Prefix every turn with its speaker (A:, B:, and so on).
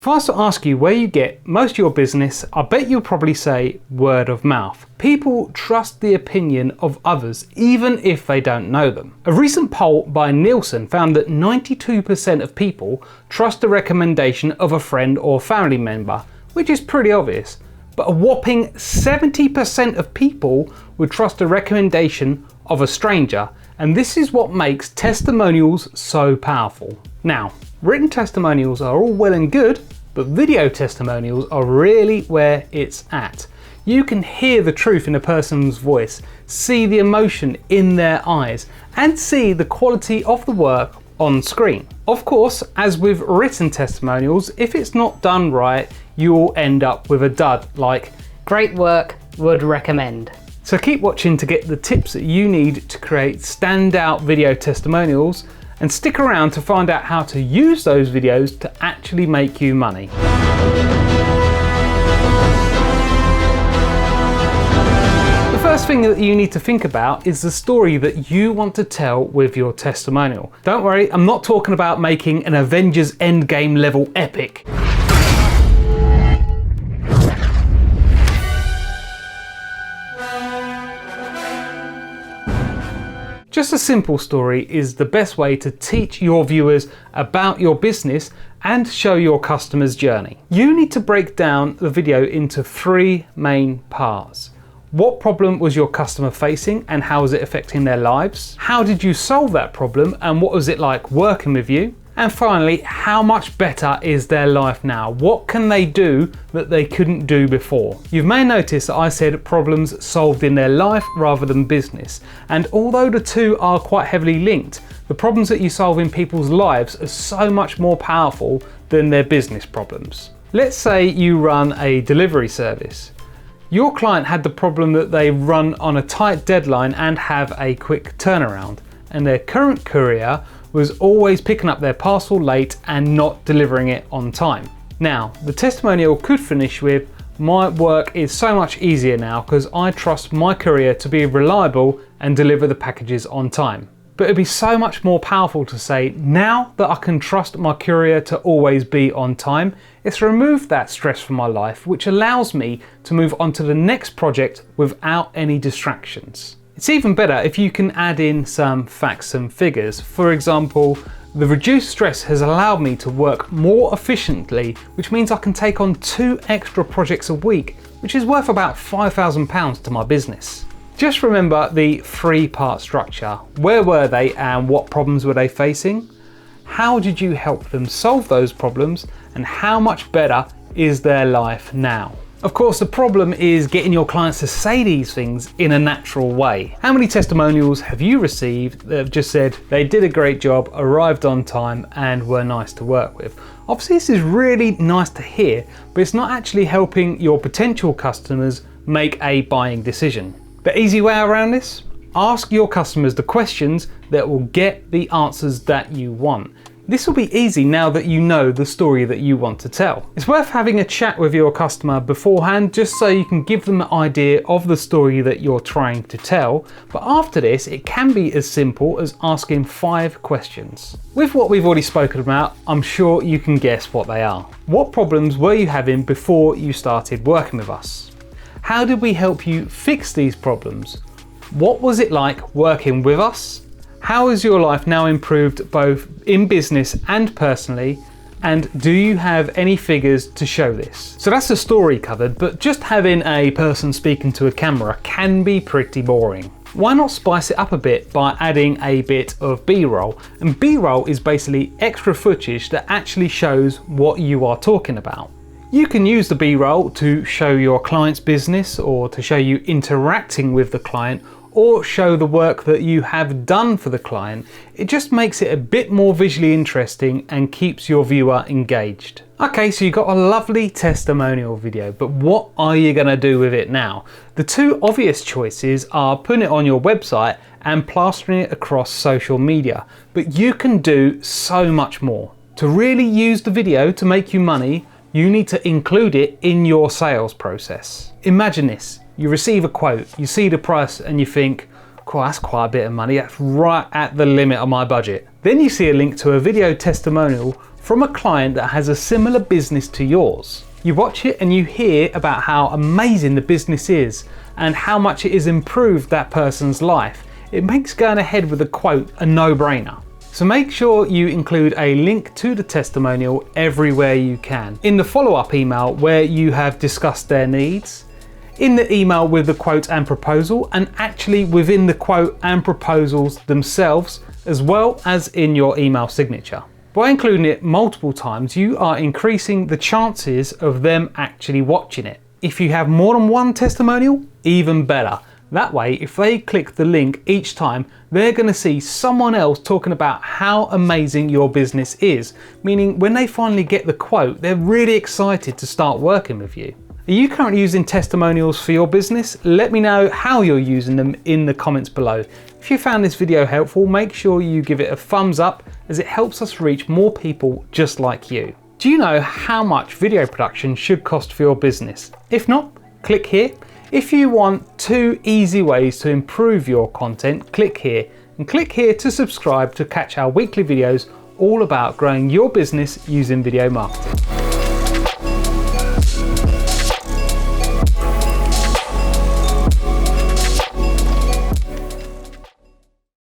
A: If I was to ask you where you get most of your business, I bet you'll probably say word of mouth. People trust the opinion of others even if they don't know them. A recent poll by Nielsen found that 92% of people trust the recommendation of a friend or family member, which is pretty obvious. But a whopping 70% of people would trust a recommendation of a stranger, and this is what makes testimonials so powerful. Now, written testimonials are all well and good, but video testimonials are really where it's at. You can hear the truth in a person's voice, see the emotion in their eyes, and see the quality of the work on screen. Of course, as with written testimonials, if it's not done right, you'll end up with a dud like,
B: "Great work, would recommend."
A: So keep watching to get the tips that you need to create standout video testimonials, and stick around to find out how to use those videos to actually make you money. The first thing that you need to think about is the story that you want to tell with your testimonial. Don't worry, I'm not talking about making an Avengers Endgame level epic. Just a simple story is the best way to teach your viewers about your business and show your customer's journey. You need to break down the video into 3 main parts. What problem was your customer facing and how was it affecting their lives? How did you solve that problem and what was it like working with you? And finally, how much better is their life now? What can they do that they couldn't do before? You may notice that I said problems solved in their life rather than business. And although the two are quite heavily linked, the problems that you solve in people's lives are so much more powerful than their business problems. Let's say you run a delivery service. Your client had the problem that they run on a tight deadline and have a quick turnaround, and their current courier was always picking up their parcel late and not delivering it on time. Now, the testimonial could finish with, "My work is so much easier now because I trust my courier to be reliable and deliver the packages on time." But it'd be so much more powerful to say, "Now that I can trust my courier to always be on time, it's removed that stress from my life, which allows me to move on to the next project without any distractions." It's even better if you can add in some facts and figures. For example, the reduced stress has allowed me to work more efficiently, which means I can take on 2 extra projects a week, which is worth about £5,000 to my business. Just remember the 3-part structure. Where were they and what problems were they facing? How did you help them solve those problems? And how much better is their life now? Of course, the problem is getting your clients to say these things in a natural way. How many testimonials have you received that have just said they did a great job, arrived on time, and were nice to work with? Obviously, this is really nice to hear, but it's not actually helping your potential customers make a buying decision. The easy way around this? Ask your customers the questions that will get the answers that you want. This will be easy now that you know the story that you want to tell. It's worth having a chat with your customer beforehand just so you can give them an idea of the story that you're trying to tell, but after this it can be as simple as asking 5 questions. With what we've already spoken about, I'm sure you can guess what they are. What problems were you having before you started working with us? How did we help you fix these problems? What was it like working with us? How has your life now improved both in business and personally? And do you have any figures to show this? So that's the story covered, but just having a person speaking to a camera can be pretty boring. Why not spice it up a bit by adding a bit of B-roll? And B-roll is basically extra footage that actually shows what you are talking about. You can use the B-roll to show your client's business or to show you interacting with the client, or show the work that you have done for the client. It just makes it a bit more visually interesting and keeps your viewer engaged. Okay, so you got a lovely testimonial video, but what are you gonna do with it now? The 2 obvious choices are putting it on your website and plastering it across social media, but you can do so much more. To really use the video to make you money, you need to include it in your sales process. Imagine this. You receive a quote, you see the price and you think, cool, that's quite a bit of money, that's right at the limit of my budget. Then you see a link to a video testimonial from a client that has a similar business to yours. You watch it and you hear about how amazing the business is and how much it has improved that person's life. It makes going ahead with a quote a no-brainer. So make sure you include a link to the testimonial everywhere you can. In the follow-up email where you have discussed their needs, in the email with the quote and proposal, and actually within the quote and proposals themselves, as well as in your email signature. By including it multiple times, you are increasing the chances of them actually watching it. If you have more than one testimonial, even better. That way, if they click the link each time, they're going to see someone else talking about how amazing your business is, meaning when they finally get the quote, they're really excited to start working with you. Are you currently using testimonials for your business? Let me know how you're using them in the comments below. If you found this video helpful, make sure you give it a thumbs up as it helps us reach more people just like you. Do you know how much video production should cost for your business? If not, click here. If you want 2 easy ways to improve your content, click here, and click here to subscribe to catch our weekly videos all about growing your business using video marketing.